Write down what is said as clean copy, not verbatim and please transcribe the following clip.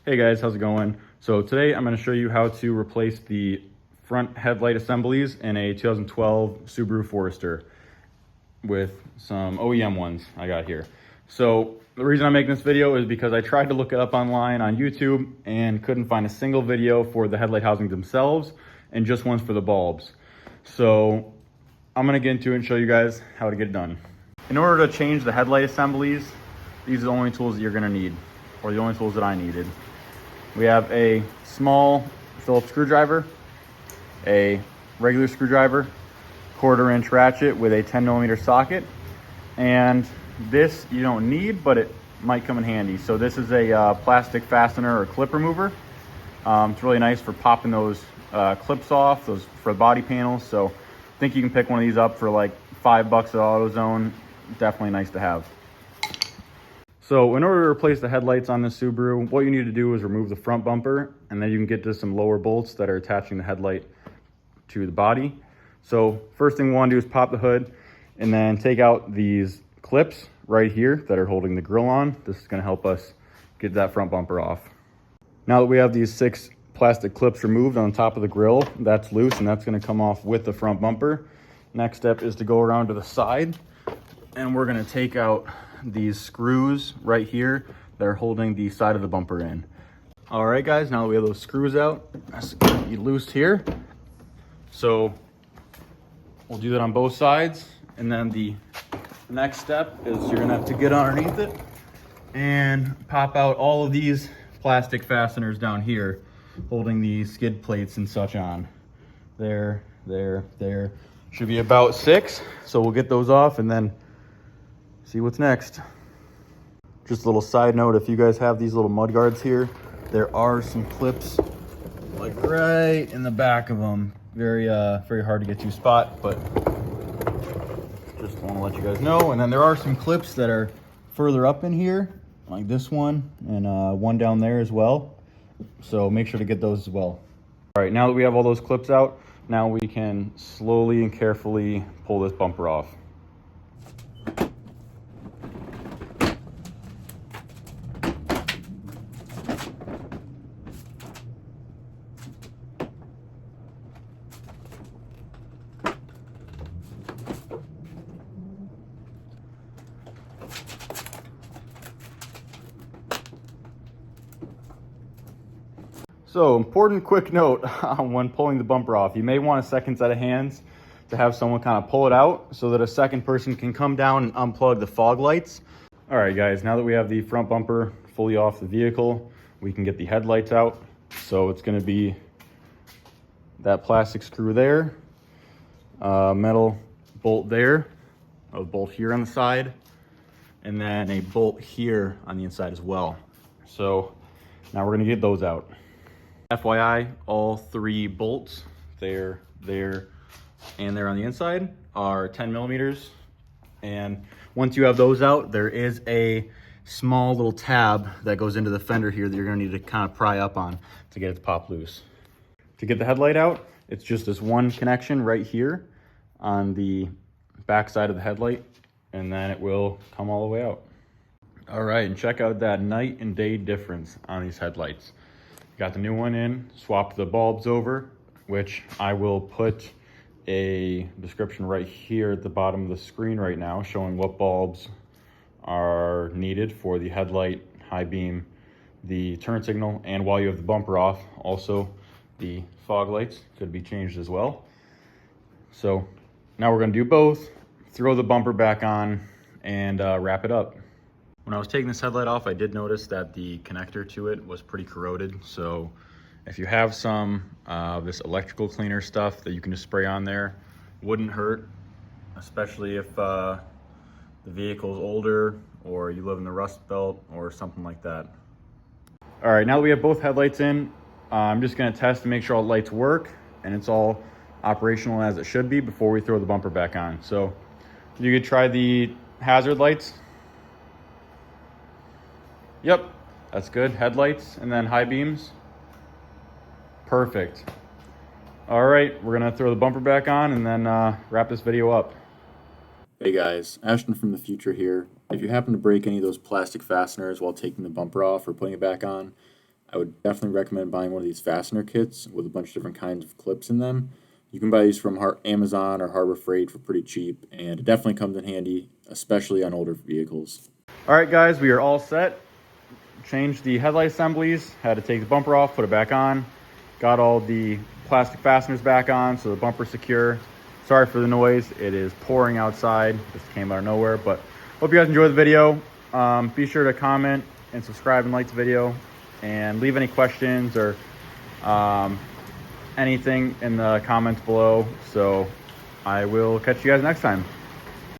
Hey guys, how's it going? So today I'm going to show you how to replace the front headlight assemblies in a 2012 Subaru Forester with some OEM ones I got here. So the reason I'm making this video is because I tried to look it up online on YouTube and couldn't find a single video for the headlight housings themselves and just ones for the bulbs. So I'm going to get into it and show you guys how to get it done. In order to change the headlight assemblies, these are the only tools that you're going to need, or the only tools that I needed. We have a small Phillips screwdriver, a regular screwdriver, 1/4-inch ratchet with a 10mm socket, and this you don't need, but it might come in handy. So this is a plastic fastener or clip remover. It's really nice for popping those clips off, those for the body panels. So I think you can pick one of these up for like $5 at AutoZone. Definitely nice to have. So in order to replace the headlights on this Subaru, what you need to do is remove the front bumper, and then you can get to some lower bolts that are attaching the headlight to the body. So first thing we want to do is pop the hood and then take out these clips right here that are holding the grille on. This is going to help us get that front bumper off. Now that we have these 6 plastic clips removed on top of the grille, that's loose and that's going to come off with the front bumper. Next step is to go around to the side, and we're going to take out these screws right here that are holding the side of the bumper in. All right guys, now that we have those screws out, that's gonna be loose here. So we'll do that on both sides, and then the next step is you're gonna have to get underneath it and pop out all of these plastic fasteners down here holding the skid plates and such on. There. Should be about 6, so we'll get those off and then see what's next. Just a little side note, if you guys have these little mud guards here, there are some clips like right in the back of them. Very hard to get to spot, but just want to let you guys know. And then there are some clips that are further up in here, like this one, and one down there as well. So make sure to get those as well. All right, now that we have all those clips out, now we can slowly and carefully pull this bumper off. So, important quick note on when pulling the bumper off. You may want a second set of hands to have someone kind of pull it out so that a second person can come down and unplug the fog lights. All right, guys, now that we have the front bumper fully off the vehicle, we can get the headlights out. So it's gonna be that plastic screw there, metal bolt there, a bolt here on the side, and then a bolt here on the inside as well. So now we're gonna get those out. FYI, all 3 bolts, there, and there on the inside, are 10mm. And once you have those out, there is a small little tab that goes into the fender here that you're gonna need to kind of pry up on to get it to pop loose. To get the headlight out, it's just this one connection right here on the back side of the headlight, and then it will come all the way out. All right, and check out that night and day difference on these headlights. Got the new one in, swapped the bulbs over, which I will put a description right here at the bottom of the screen right now showing what bulbs are needed for the headlight, high beam, the turn signal, and while you have the bumper off, also the fog lights could be changed as well. So now we're gonna do both, throw the bumper back on, and wrap it up. When I was taking this headlight off, I did notice that the connector to it was pretty corroded. So if you have some this electrical cleaner stuff that you can just spray on there, wouldn't hurt, especially if the vehicle's older or you live in the Rust Belt or something like that. All right, now that we have both headlights in, I'm just gonna test to make sure all the lights work and it's all operational as it should be before we throw the bumper back on. So you could try the hazard lights. Yep, that's good. Headlights and then high beams. Perfect. All right, we're gonna throw the bumper back on and then wrap this video up. Hey guys, Ashton from the future here. If you happen to break any of those plastic fasteners while taking the bumper off or putting it back on, I would definitely recommend buying one of these fastener kits with a bunch of different kinds of clips in them. You can buy these from Amazon or Harbor Freight for pretty cheap, and it definitely comes in handy, especially on older vehicles. All right, guys, we are all set. Changed the headlight assemblies, had to take the bumper off, put it back on. Got all the plastic fasteners back on so the bumper's secure. Sorry for the noise, it is pouring outside. This came out of nowhere, but hope you guys enjoy the video. Be sure to comment and subscribe and like the video, and leave any questions or anything in the comments below. So I will catch you guys next time.